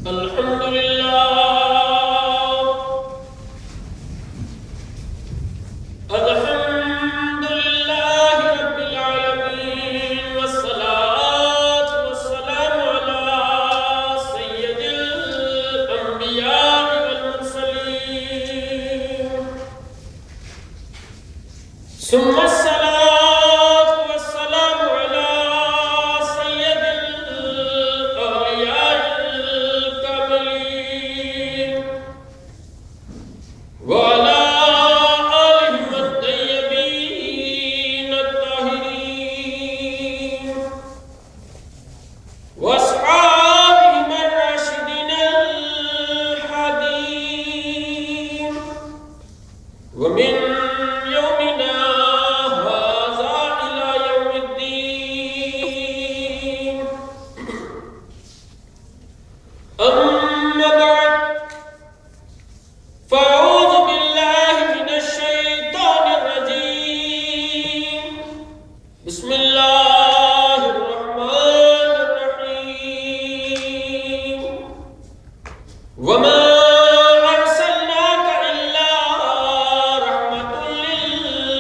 الحمد لله الحمد لله رب العالمين والصلاة والسلام على سيد الأنبياء والمرسلين ثم الصلاة والسلام على سيد الأولياء الكاملين وعلى آلهم الطيبين الطاهرين وأصحابهم الراشدين الهادين ومن يومنا هذا إلى يوم الدين. أما بعد فأعوذ بالله من الشيطان الرجيم. بسم الله الرحمن الرحيم. وما أرسلناك إلا رحمة للعالمين.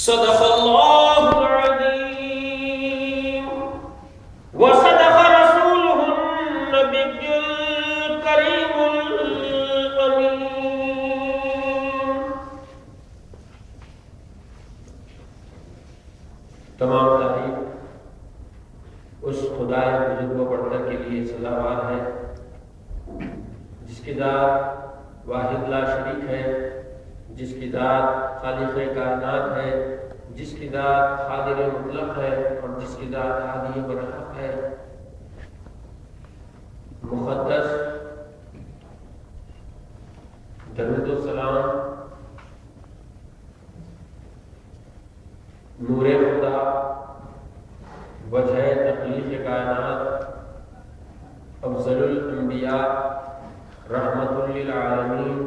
صدق الله العظيم وصدق رسوله النبي الكريم الأمين. تمام تعریف اس خدائے بزرگ و برتر کے لیے سزاوار ہے جس کی ذات واحد لا شریک ہے، جس کی ذات خالق کائنات ہے، جس کی ذات قادر مطلق ہے اور جس کی ذات ہادی برحق ہے. مقدس درود و سلام نور خدا، وجہ تخلیق کائنات، افضل الانبیاء، رحمت للعالمین،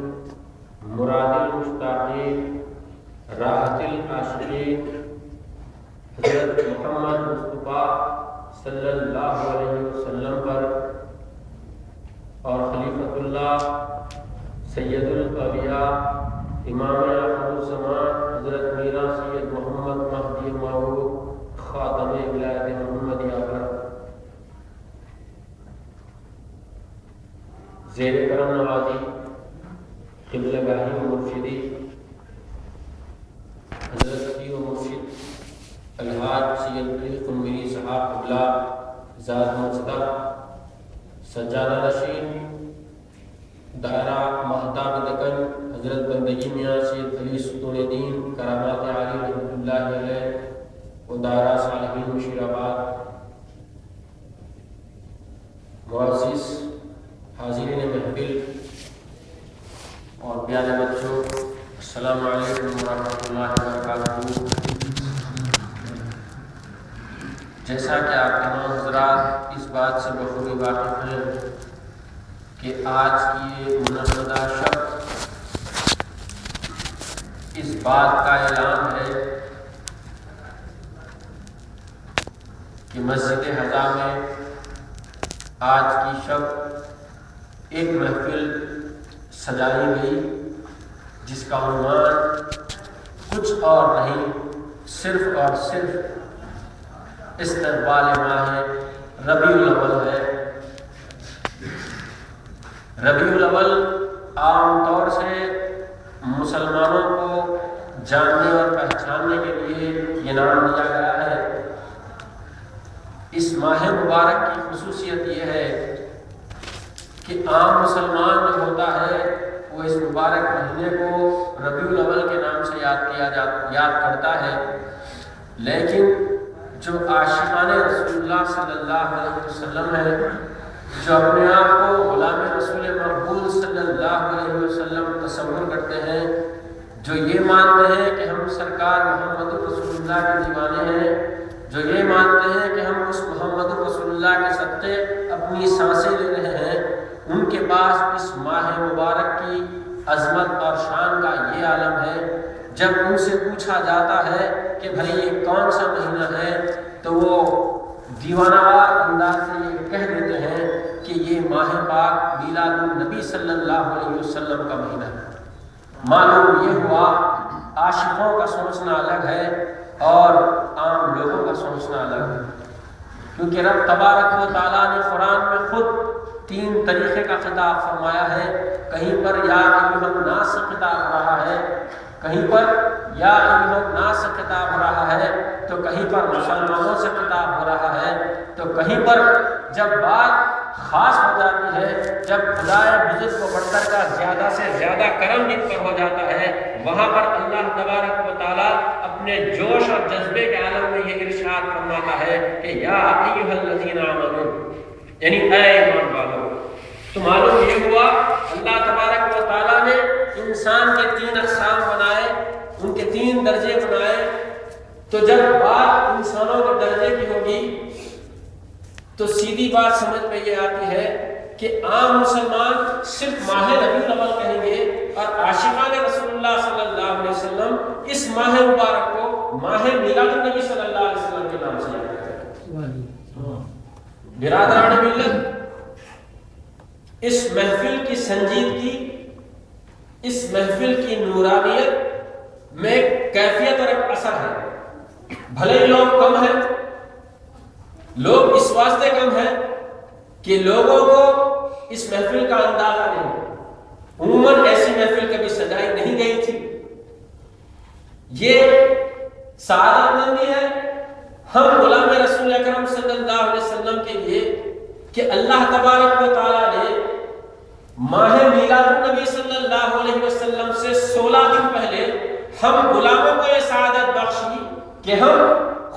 مراد المشتاقین، راحت العاشقین، حضرت محمد مصطفیٰ صلی اللہ علیہ وسلم پر اور خلیفۃ اللہ سید الاولیاء امام آخر الزمان حضرت میرا سید محمد مہدی موعود خاتم ولایت محمدیہ پر زیر کرم نوازی قبلہ گاہی مرشدی حضرت پیر و مرشد الحاج سید علی قنوری صاحب قبلہ ذات مصدر سجادہ نشین دائرہ مہتاب دکن حضرت بندگی میاں سید علی ستون دین کرامات عالی رحمۃ اللہ علیہ و دائرہ صالحین مشیر آباد، معزز حاضرین محفل اور پیارے بچوں، السلام علیکم ورحمۃ اللہ وبرکاتہ. جیسا کہ آپ تمام حضرات اس بات سے بخوبی واقف ہیں کہ آج کی یہ منعقدہ شب اس بات کا اعلان ہے کہ مسجد حضا میں آج کی شب ایک محفل سجائی گئی جس کا عنوان کچھ اور نہیں، صرف اور صرف استقبال ماہ ربیع الاول ہے. ربیع الاول عام طور سے مسلمانوں کو جاننے اور پہچاننے کے لیے یہ نام دیا گیا ہے. اس ماہ مبارک کی خصوصیت یہ ہے کہ عام مسلمان جو ہوتا ہے وہ اس مبارک مہینے کو ربیع الاول کے نام سے یاد کرتا ہے، لیکن جو عاشقان رسول اللہ صلی اللہ علیہ وسلم ہے، جو اپنے آپ کو غلام رسول مقبول صلی اللہ علیہ وسلم تصور کرتے ہیں، جو یہ مانتے ہیں کہ ہم سرکار محمد رسول اللہ کے دیوانے ہیں، جو یہ مانتے ہیں کہ ہم اس محمد رسول اللہ کے صدقے اپنی سانسیں لے رہے ہیں، ان کے پاس اس ماہ مبارک کی عظمت اور شان کا یہ عالم ہے. جب ان سے پوچھا جاتا ہے کہ بھائی یہ کون سا مہینہ ہے تو وہ دیوانوار انداز سے یہ کہہ دیتے ہیں کہ یہ ماہ پاک میلاد النبی صلی اللہ علیہ وسلم کا مہینہ ہے۔ معلوم یہ ہوا عاشقوں کا سوچنا الگ ہے اور عام لوگوں کا سوچنا الگ ہے، کیونکہ رب تبارک و تعالیٰ نے قرآن میں خود 3 طریقے کا خطاب فرمایا ہے۔ کہیں پر یا ایھا الناس خطاب ہو رہا ہے، کہیں پر یا ایھا الناس خطاب ہو رہا ہے، تو کہیں پر مسلمانوں سے خطاب ہو رہا ہے، تو کہیں پر جب بات خاص ہو جاتی ہے، جب خدائے بزرگ کو بڑھتر کا زیادہ سے زیادہ کرم جن پر ہو جاتا ہے، وہاں پر اللہ تبارک و تعالیٰ اپنے جوش اور جذبے کے عالم میں یہ ارشاد فرماتا ہے کہ یا ایھا الذین آمنوا، یعنی اے ایمان والو۔ تو معلوم یہ ہوا اللہ تبارک و تعالیٰ نے انسان کے 3 اقسام بنائے، ان کے 3 درجے بنائے۔ تو جب بات انسانوں کے درجے کی ہوگی تو سیدھی بات سمجھ میں یہ آتی ہے کہ عام مسلمان صرف ماہ ربیع الاول کہیں گے، اور عاشقان رسول اللہ صلی اللہ علیہ وسلم اس ماہ مبارک کو ماہ میلاد النبی صلی اللہ علیہ وسلم کے نام سے یاد کرتے ہیں۔ برادران ملت، اس محفل کی سنجیدگی، اس محفل کی نورانیت میں ایک کیفیت اور ایک اثر ہے۔ بھلے ہی لوگ کم ہیں، لوگ اس واسطے کم ہیں کہ لوگوں کو اس محفل کا اندازہ نہیں، عموماً ایسی محفل کبھی سجائی نہیں گئی تھی۔ یہ سعادت مندی ہے ہم غلام رسول اکرم صلی اللہ علیہ وسلم کے لیے کہ اللہ تبارک و تعالیٰ نے ماہ میلاد النبی صلی اللہ علیہ وسلم سے 16 دن پہلے ہم غلاموں کو یہ سعادت بخشی کہ ہم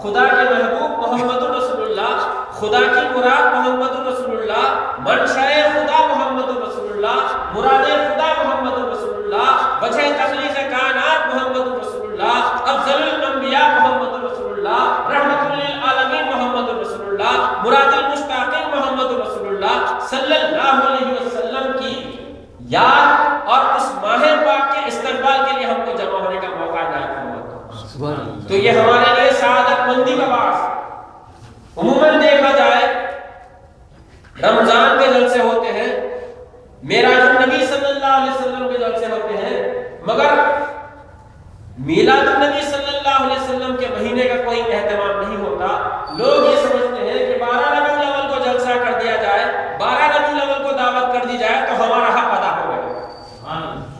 خدا کے محبوب محمد رسول اللہ، خدا کی مراد محمد رسول اللہ، منشائے خدا محمد رسول اللہ، مراد خدا محمد رسول اللہ، وجہ تخلیق کائنات محمد رسول اللہ، افضل الانبیاء محمد رسول اللہ، رحمت للعالمین محمد رسول اللہ، مراد المشتاقین محمد رسول اللہ صلی اللہ علیہ وسلم کی یاد اور اس ماہ پاک کے استقبال کے لیے ہم کو جمع ہونے کا موقع عنایت ہوا۔ تو یہ ہمارے لیے سعادت مندی کا باعث۔ عموماً دیکھا جائے رمضان کے جلسے ہوتے ہیں، معراج النبی صلی اللہ علیہ وسلم کے جلسے ہوتے ہیں، مگر میلاد النبی صلی اللہ علیہ وسلم کے مہینے کا کوئی اہتمام نہیں ہوتا۔ لوگ یہ سمجھتے ہیں کہ 12 ربیع الاول کو جلسہ کر دیا جائے، 12 ربیع الاول کو دعوت کر دی جائے تو ہمارا حق ادا ہو گیا،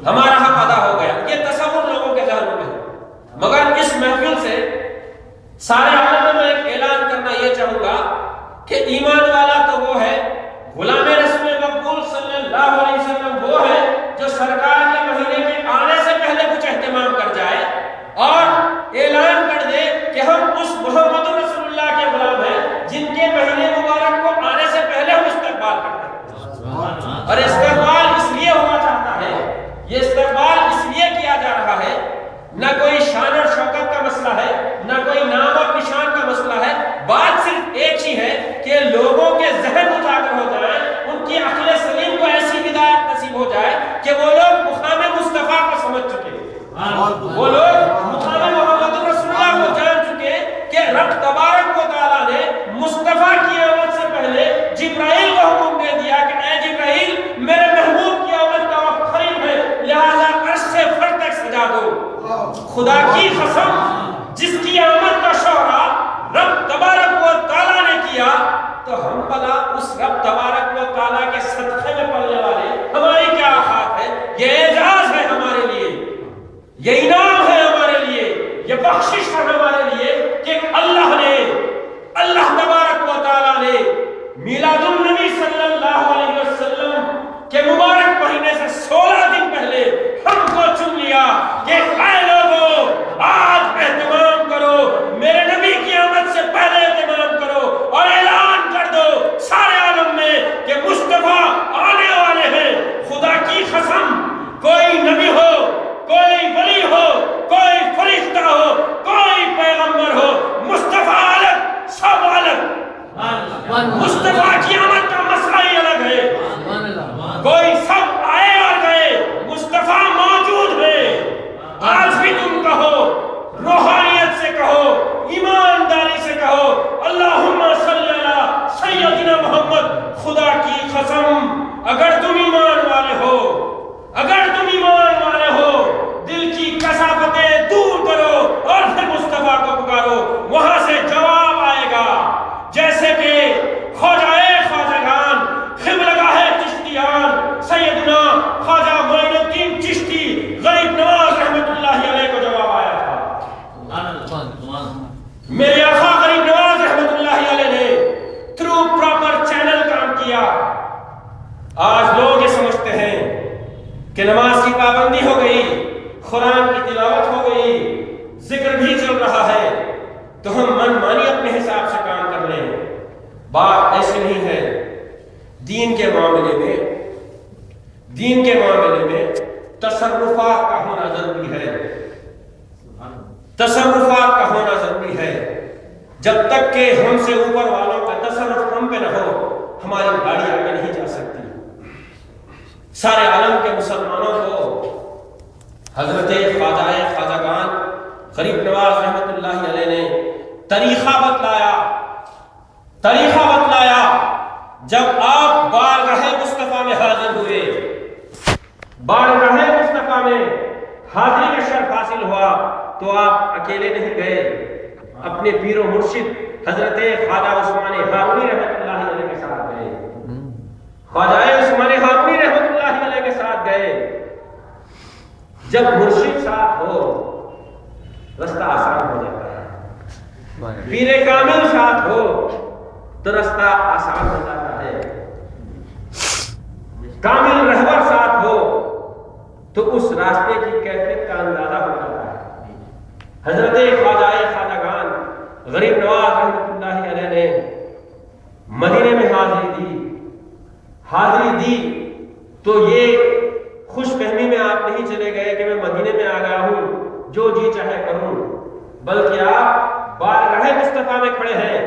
ہمارا حق ادا ہو گیا۔ یہ تصور لوگوں کے ذہنوں میں ہے، مگر اس محفل سے سارے عالم میں ایک اعلان کرنا یہ چاہوں گا کہ ایمان والا تو وہ ہے، غلام رسول مقبول صلی اللہ علیہ وسلم وہ ہے جو سرکار کے مہینے کے آنے سے پہلے کچھ اہتمام کر جائے اور اعلان کر دے کہ ہم اس محمد رسول اللہ کے غلام ہیں جن کے مہینے مبارک کو آنے سے پہلے ہم استقبال کرتے ہیں۔ اور استقبال اس لیے ہونا چاہتا ہے، یہ استقبال اس لیے کیا جا رہا ہے، نہ کوئی شان اور شوکت کا مسئلہ ہے، نہ کوئی نام اور نشان کا مسئلہ ہے، بات صرف ایک ہی ہے کہ لوگوں کے ذہن اجاگر ہو جائیں، ان کی عقل سلیم کو ایسی ہدایت نصیب ہو جائے کہ وہ لوگ مقام مصطفیٰ کو سمجھ چکے، وہ لوگ مقام محمد رسول اللہ کو جان چکے کہ رب تبارک و تعالیٰ نے مصطفیٰ کی آمد سے پہلے جبرائیل کو حکم دے دیا کہ اے جبرائیل میرے محبوب کی آمد کا وقت قریب ہے، لہذا عرش سے فر تک سجا دو۔ خدا کی قسم جس کی آمد کا شعرا رب تبارک و تعالیٰ نے کیا، تو ہم بلا اس رب تبارک و تعالیٰ کے صدقے میں پڑھنے والے ہماری کیا آفات ہے؟ یہ اعزاز ہے ہمارے لیے، یہ انعام ہے ہمارے لیے، یہ بخشش ہے ہمارے لیے کہ اللہ تبارک و تعالیٰ نے میلاد النبی صلی اللہ علیہ وسلم کے مبارک مہینے سے 16 دن پہلے ہم کو چن لیا کہ اے لوگوں آج اہتمام کرو، میرے نبی کی آمد سے پہلے اہتمام کرو اور اعلان کر دو سارے عالم میں کہ مصطفیٰ آنے والے ہیں۔ خدا کی قسم کوئی نبی ہو، کوئی ولی ہو، کوئی فرشتہ ہو، کوئی میرے آقا غریب نواز رحمت اللہ علیہ نے تھرو پراپر چینل کام کیا. آج لوگ یہ سمجھتے ہیں کہ نماز کی پابندی ہو گئی، قرآن کی تلاوت ہو گئی، ذکر بھی چل رہا ہے تو ہم من مانی اپنے حساب سے کام کر لیں. بات ایسی نہیں ہے. دین کے معاملے میں تصرفات کا ہونا ضروری ہے. تصرفات کا ہونا ضروری ہے. جب تک کہ ہم سے اوپر والوں کا تصرف ہم پہ نہ ہو ہماری گاڑی آگے نہیں جا سکتی. سارے عالم کے مسلمانوں کو حضرت خواجگان غریب نواز رحمت اللہ علیہ نے طریقہ بتلایا. جب آپ بارگاہ مصطفیٰ میں حاضر ہوئے، بارگاہ مصطفیٰ میں حاضری کا شرف حاصل ہوا تو آپ اکیلے نہیں گئے، اپنے پیر و مرشد حضرت خواجہ عثمان ہارونی رحمت اللہ علیہ کے ساتھ گئے. خواجہ عثمان ہارونی رحمت اللہ علیہ کے ساتھ گئے. جب مرشد ساتھ ہو رستہ آسان ہو جاتا ہے. پیر کامل ساتھ ہو تو رستہ آسان ہو جاتا ہے. کامل رہبر ساتھ ہو تو اس راستے کی کیفیت کا اندازہ ہو جاتا ہے. حضرت خواجگان غریب نواز رحمت اللہ علیہ نے مدینے میں حاضری دی تو یہ خوش فہمی میں آپ نہیں چلے گئے کہ میں مدینے میں آ گیا ہوں جو جی چاہے کروں، بلکہ آپ بارگاہ مصطفیٰ میں کھڑے ہیں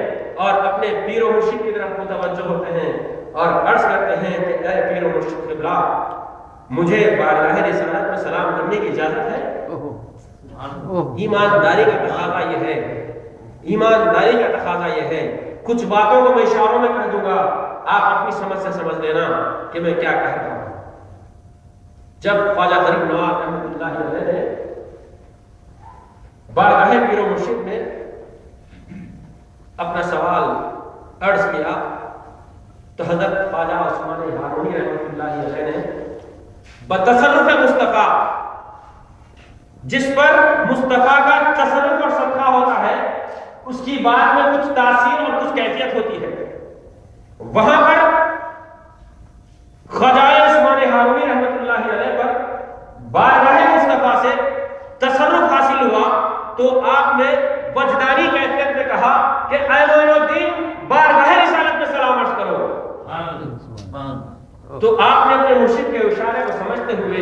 اور اپنے پیر و مرشد کی طرف متوجہ ہوتے ہیں اور عرض کرتے ہیں کہ اے پیر و مرشد قبلہ، مجھے بارگاہ رسالت میں سلام کرنے کی اجازت ہے. ایمانداری کا تقاضا یہ ہے. کچھ باتوں کو میں اشاروں میں کہہ دوں گا، آپ اپنی سمجھ سے سمجھ لینا کہ میں کیا کہہ رہا ہوں. جب خواجہ غریب نواز رحمت اللہ علیہ نے بارگاہ پیر و مرشد میں اپنا سوال عرض کیا تو حضرت خواجہ عثمان ہارونی رحمت اللہ علیہ نے بتصرف مصطفیٰ، جس پر مصطفیٰ کا تصرف اور صدقہ ہوتا ہے، اس کی بات میں کچھ تاثیر اور کچھ کیفیت ہوتی ہے، وہاں پر خواجہ عثمان ہارونی رحمت اللہ علیہ پر بارگاہ مصطفیٰ سے تصرف حاصل ہوا تو آپ نے وجدانی کیفیت میں کہا کہ اے معین الدین بارگاہ رسالت میں سلام عرض کرو. تو آپ نے اپنے مرشد کے اشارے کو سمجھتے ہوئے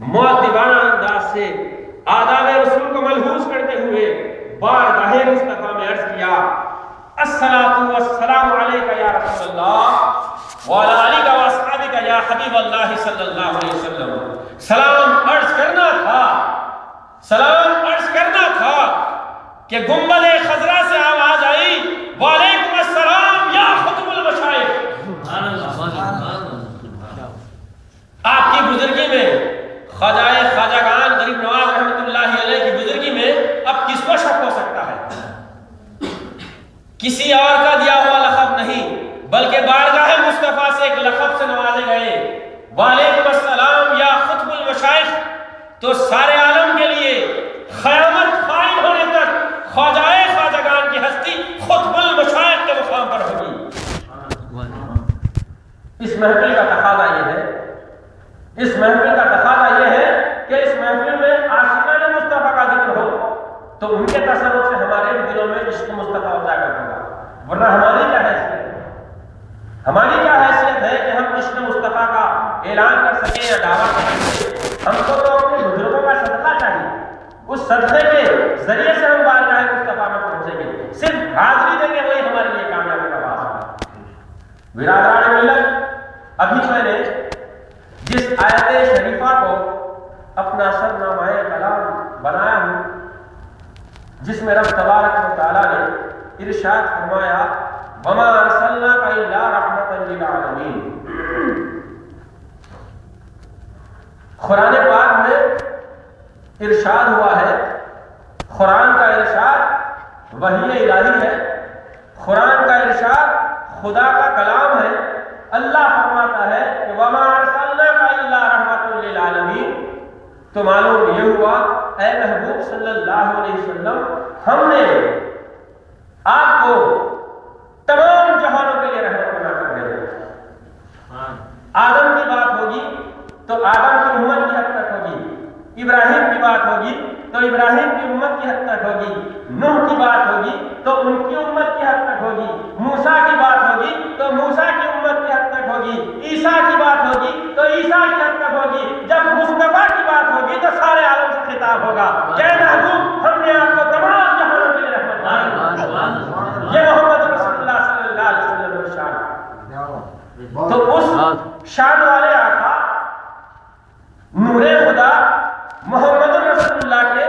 مؤدبانہ انداز سے آداب رسول کو ملحوظ کرتے ہوئے بارگاہ مصطفیٰ میں عرض کیا الصلاۃ والسلام علیک یا رسول اللہ وعلی آلک و اصحابک یا حبیب اللہ صلی اللہ علیہ وسلم. سلام عرض کرنا تھا کہ گنبد خضرا سے آواز آئی وعلیکم السلام یا خطب المشائخ. آپ کی بزرگی میں خواجگان غریب نواز رحمت اللہ علیہ کی بزرگی میں اب کس کو شک ہو سکتا ہے؟ کسی اور کا دیا ہوا لقب نہیں بلکہ بارگاہ مصطفیٰ سے ایک لقب سے نوازے گئے وعلیکم السلام یا خطب المشائخ. تو سارے عالم کے لیے قیامت قائم ہونے تک خواجگان کی ہستی خطب المشائخ کے مقام پر ہوگی. اس محفل کا تقاضا یہ ہے کہ اس محفل میں عاشقان مصطفیٰ کا ذکر ہو تو ان کے تصرف سے ہمارے دلوں میں عشق مصطفیٰ اجاگر ہوگا. ورنہ ہماری کیا حیثیت ہے کہ ہم عشق مصطفیٰ کا اعلان کر سکیں یا دعویٰ کر سکیں؟ ہم کو تو اپنے بزرگوں کا صدقہ چاہیے. اس صدقے کے ذریعے سے ہم بارگاہ مصطفیٰ میں پہنچیں گے. صرف حاضری دیں گے وہی ہمارے لیے کامیابی کا راستہ ہے. برادران ملت، ابھی میں نے جس آیت شریفہ کو اپنا سرنامہ کلام بنایا ہوں، جس میں رب تبارک و تعالیٰ نے ارشاد فرمایا وَمَا أَرْسَلْنَاكَ إِلَّا رَحْمَةً لِلْعَالَمِينَ. قرآن پاک میں ارشاد ہوا ہے، قرآن کا ارشاد وحی الہی ہے، قرآن کا ارشاد خدا کا کلام ہے. اللہ فرماتا ہے کہ وَمَا أَرْسَلْنَاكَ إِلَّا رَحْمَةً لِلْعَالَمِينَ. تو معلوم یہ ہوا اے محبوب صلی اللہ علیہ وسلم، ہم نے تو ان کی امت کی حد تک ہوگی، موسیٰ کی بات ہوگی تو موسیٰ کی امت کی حد تک ہوگی، عیسیٰ کی بات ہوگی تو عیسیٰ کی حد تک ہوگی، جب مصطفیٰ کی بات ہوگی تو سارے عالم سے خطاب ہوگا کہ اے محبوب ہم نے آپ کو تمام جہانوں کے لیے رحمت بنایا۔ یہ محمد رسول اللہ صلی اللہ علیہ وسلم کی شان۔ تو اس شان والے آقا نور خدا محمد رسول اللہ کے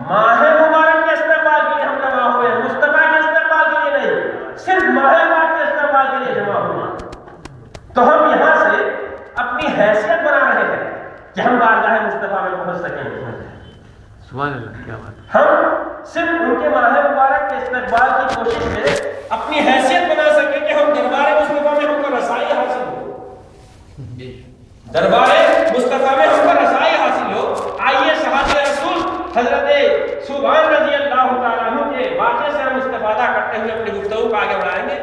ماہ مبارک کے استقبال کے لیے ہم جمع ہوئے ہیں، مصطفیٰ کے استقبال کے لیے نہیں، صرف ماہ مبارک کے استقبال کے لیے جمع ہوئے ہیں۔ تو ہم یہاں سے اپنی حیثیت بنا رہے ہیں کہ ہم بارگاہ مصطفیٰ میں پہنچ سکیں۔ سبحان اللہ، کیا بات۔ ہم صرف ان کے ماہ مبارک کے استقبال کی کوشش میں اپنی حیثیت بنا سکیں کہ ہم دربار مصطفیٰ میں ہم کو رسائی حاصل ہو، دربار مصطفیٰ میں ہم کو رسائی حاصل ہو۔ آئیے صحابہ رسول حضرت ثوبان رضی اللہ تعالیٰ عنہ کے واقعے سے ہم استفادہ کرتے ہوئے اپنی گفتگو کو آگے بڑھائیں گے۔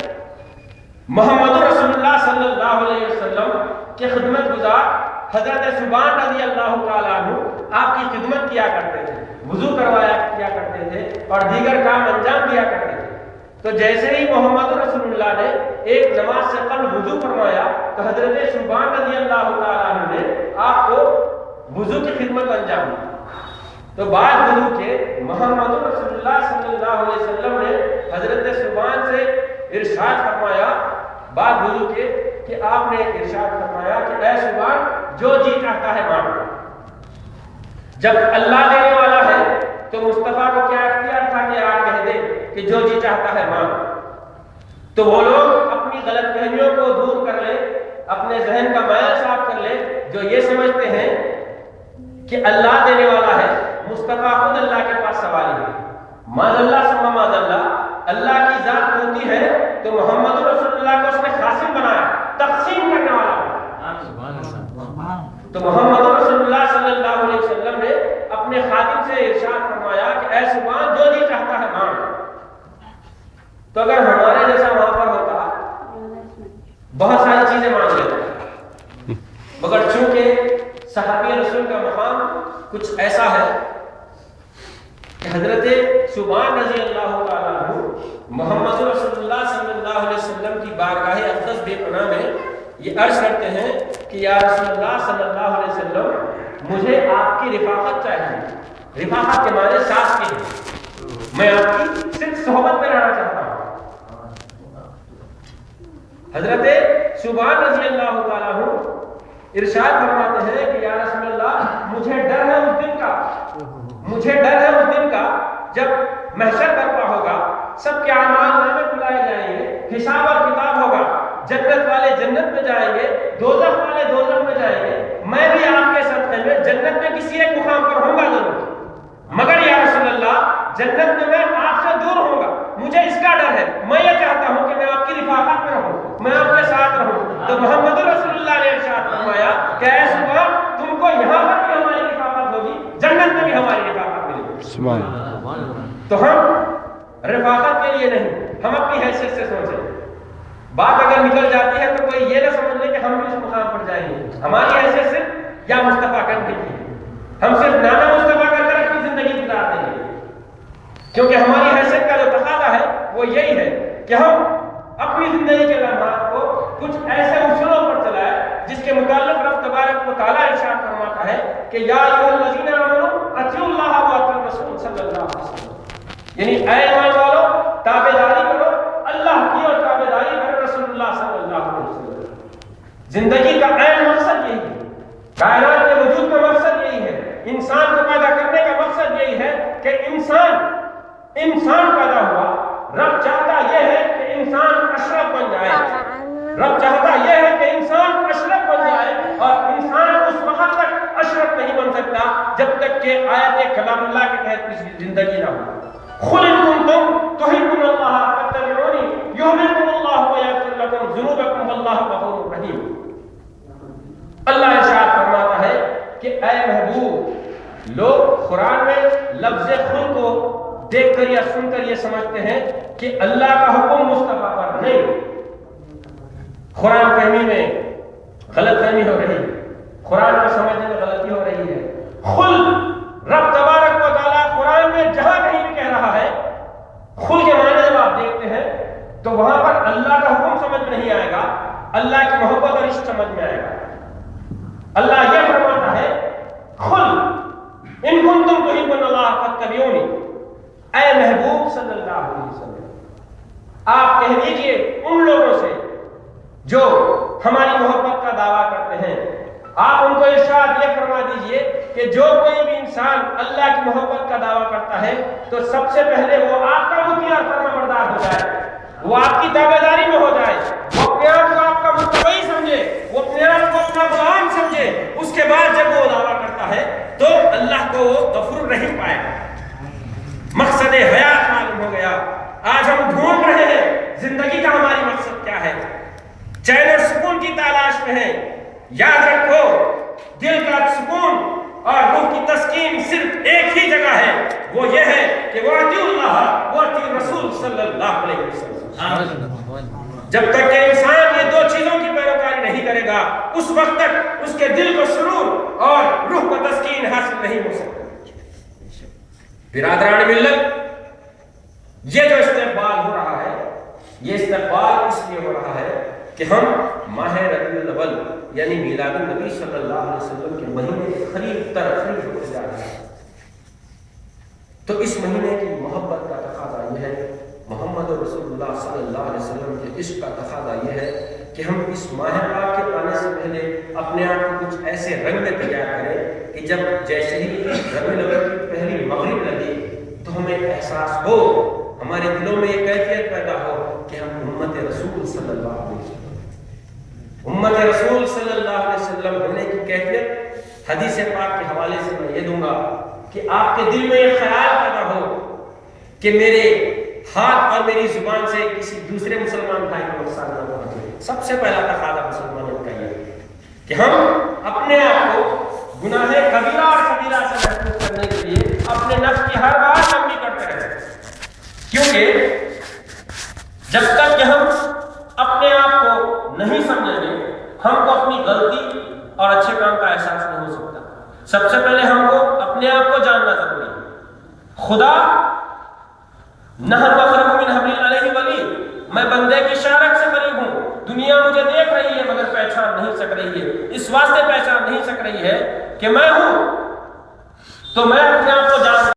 محمد رسول اللہ صلی اللہ علیہ وسلم کے خدمت گزار حضرت ثوبان رضی اللہ تعالیٰ عنہ آپ کی خدمت کیا کرتے تھے، وضو کروایا کیا کرتے تھے اور دیگر کام انجام دیا کرتے تھے۔ تو جیسے ہی محمد رسول اللہ نے ایک نماز سے قبل وضو فرمایا تو حضرت ثوبان رضی اللہ تعالیٰ عنہ نے آپ کو وضو کی خدمت انجام دی۔ تو بعد وضو کے محمد رسول اللہ صلی اللہ علیہ وسلم نے حضرت ثوبان سے ارشاد فرمایا بعد وضو کے کہ آپ نے ارشاد فرمایا کہ اے ثوبان جو جی چاہتا ہے مانگو۔ جب اللہ دینے والا ہے تو مصطفیٰ کو کیا اختیار تھا کہ آپ کہہ دیں کہ جو جی چاہتا ہے مانگو۔ تو وہ لوگ اپنی غلط فہمیوں کو دور کر لیں، اپنے ذہن کا میل صاف کر لیں جو یہ سمجھتے ہیں کہ اللہ دینے والا ہے، مصطفیٰ خود اللہ کے پاس سوالی ہے۔ معاذ اللہ ثم معاذ اللہ، اللہ کی ذات ہوتی ہے تو محمد رسول اللہ کو اس نے خاصم بنایا، تقسیم کرنے والا بنایا۔ تو محمد رسول اللہ صلی اللہ علیہ وسلم نے اپنے خادم سے ارشاد فرمایا کہ اے ثوبان جو جی چاہتا ہے مانگ۔ تو اگر ہمارے جیسا وہاں پر ہوتا بہت ساری چیزیں مانگ لیتے، مگر چونکہ صحابی رسول کا مقام کچھ ایسا ہے کہ حضرت ثوبان رضی اللہ تعالیٰ عنہ محمد رسول اللہ صلی اللہ علیہ وسلم کی بارگاہ اقدس بے پناہ میں یہ عرض کرتے ہیں کہ یا رسول اللہ صلی اللہ علیہ وسلم مجھے آپ کی رفاقت چاہیے۔ رفاقت کے معنی ساتھ کی ہے، میں آپ کی صرف صحبت میں رہنا چاہتا ہوں۔ حضرت ثوبان رضی اللہ تعالیٰ عنہ ارشاد فرماتے ہیں کہ یا رسول اللہ مجھے ڈر ہے اس دن کا، مجھے ڈر ہے اس دن کا جب محشر برپا ہوگا، سب کے اعمال نامے کھلائے جائیں گے، حساب اور کتاب ہوگا، جنت والے جنت میں جائیں گے، دوزخ والے دوزخ میں جائیں گے، میں بھی آپ کے صدقے میں جنت میں کسی ایک مقام پر ہوں گا ضرور، مگر یا رسول اللہ جنت میں میں آپ سے دور ہوں گا، مجھے اس کا ڈر ہے، میں یہ چاہتا ہوں کہ میں آپ کی رفاقت میں رہوں، میں آپ کے ساتھ رہوں۔ تو محمد رسول اللہ نے ارشاد فرمایا کہ اے ثوبان تم کو یہاں پر بھی ہماری رفاقت ہوگی، جنت میں بھی ہماری رفاقت ملے گی۔ سبحان اللہ۔ تو ہم رفاقت کے لیے نہیں، ہم اپنی حیثیت سے سوچیں، بات اگر نکل جاتی ہے تو کوئی یہ نہ سمجھ لے کہ ہم بھی اس مقام پر جائیں گے، ہماری حیثیت صرف یا مصطفیٰ کرنے کی ہے، ہم صرف نانا مصطفیٰ کر اپنی زندگی گزار دیں گے، کیونکہ ہماری حیثیت کا جو تقاضا ہے وہ یہی ہے کہ ہم اپنی زندگی کے لمحات کو کچھ ایسے اصولوں پر چلائے جس کے متعلق رب تبارک و تعالیٰ ارشاد فرماتا ہے کہ یا ایھا الذین آمنوا اطیعوا اللہ و اطیعوا الرسول صلی اللہ علیہ وسلم، یعنی اے ایمان والو تابعداری کرو اللہ کی اور تابعداری کرو رسول اللہ صلی اللہ علیہ وسلم۔ زندگی کا عین مقصد یہی ہے، کائنات کے وجود کا مقصد یہی ہے، انسان کو پیدا کرنے کا مقصد یہی ہے کہ انسان پیدا ہوا، رب چاہتا یہ ہے کہ انسان اشرف بن جائے، رب چاہتا یہ ہے کہ انسان اشرف بن جائے، اور انسان اس وقت تک اشرف نہیں بن سکتا جب تک کہ آیت کلام اللہ کے تحت کسی زندگی نہ ہو۔ قل ان کنتم تحبون اللہ فاتبعونی یحببکم اللہ ویغفر لکم ذنوبکم واللہ غفور رحیم۔ اللہ ارشاد فرماتا ہے کہ اے محبوب، لوگ قرآن میں لفظ خل کو دیکھ کر یا سن کر یہ سمجھتے ہیں کہ اللہ کا حکم مصطفیٰ پر نہیں، قرآن فہمی میں غلط فہمی ہو رہی ہے، قرآن کو سمجھنے میں غلطی ہو رہی ہے۔ خل رب تبارک و تعالیٰ قرآن میں جہاں کہیں بھی کہہ رہا ہے، خل کے معنی جب تو وہاں پر اللہ کا حکم سمجھ میں نہیں آئے گا، اللہ کی محبت اور عشق سمجھ میں آئے گا۔ اللہ یہ فرماتا ہے قل ان کنتم تحبون اللہ فاتبعونی، اے محبوب صلی اللہ علیہ وسلم آپ کہہ دیجئے ان لوگوں سے جو ہماری محبت کا دعویٰ کرتے ہیں، آپ ان کو ارشاد یہ فرما دیجئے کہ جو کوئی بھی انسان اللہ کی محبت کا دعویٰ کرتا ہے تو سب سے پہلے وہ آپ کا مطیع اور فرمانبردار ہو جائے، وہ آپ کی تابعداری میں ہو جائے، وہ اپنے آپ کو آپ کا متبعی سمجھے، وہ اپنے آپ کو اپنا غلام سمجھے۔ اس کے بعد جب وہ دعویٰ کرتا ہے تو اللہ کو وہ غفور الرحیم پائے گا۔ مقصد حیات معلوم ہو گیا۔ آج ہم ڈھونڈ رہے ہیں زندگی کا ہماری مقصد کیا ہے، چین اور سکون کی تلاش میں ہے۔ یاد رکھو دل کا سکون اور روح کی تسکین صرف ایک ہی جگہ ہے، وہ یہ ہے کہ وَأَطِیعُوا اللَّهَ وَأَطِیعُوا الرَّسُولَ صلی اللہ علیہ وسلم۔ جب تک کہ انسان یہ دو چیزوں کی پیروکاری نہیں کرے گا اس وقت تک اس کے دل کو سرور اور روح کو تسکین حاصل نہیں ہو سکتا۔ برادران ملت، یہ جو استقبال ہو رہا ہے، یہ استقبال اس لیے ہو رہا ہے کہ ہم ماہ ربیع الاول یعنی میلاد النبی صلی اللہ علیہ وسلم کے مہینے کے قریب ترقی ہوتے جا رہے ہیں۔ تو اس مہینے کی محبت کا تقاضا یہ ہے، محمد رسول اللہ صلی اللہ علیہ وسلم کے عشق کا تقاضا یہ ہے کہ ہم اس ماہ پاک کے آنے سے پہلے اپنے آپ کو کچھ ایسے رنگ میں تیار کریں کہ جب جیسے ہی ربیع الاول کی پہلی مغرب لگے تو ہمیں احساس ہو، ہمارے دلوں میں یہ کیفیت پیدا ہو کہ ہم امت رسول صلی اللہ علیہ وسلم، امت رسول صلی اللہ علیہ وسلم ہونے کی کیفیت حدیث پاک کے حوالے سے میں یہ دوں گا کہ آپ کے دل میں یہ خیال پیدا ہو کہ میرے ہاتھ اور میری زبان سے کسی دوسرے مسلمان بھائی کو نقصان نہ پہنچے۔ سب سے پہلا تقاضا مسلمانوں کا یہ کہ ہم اپنے آپ کو گناہ کبیرہ اور کبیرہ سے محفوظ کرنے کے لیے اپنے نفس کی ہر بات لمبی کرتے رہیں، کیونکہ جب تک کہ ہم اپنے آپ کو نہیں سمجھیں گے ہم کو اپنی غلطی اور اچھے کام کا احساس نہیں ہو سکتا۔ سب سے پہلے ہم کو اپنے آپ کو جاننا ضروری ہے۔ خدا نحن اقرب من حبل العلیہ ولی، میں بندے کی شارک سے قریب ہوں، دنیا مجھے دیکھ رہی ہے مگر پہچان نہیں سک رہی ہے، اس واسطے پہچان نہیں سک رہی ہے کہ میں ہوں، تو میں اپنے آپ کو جان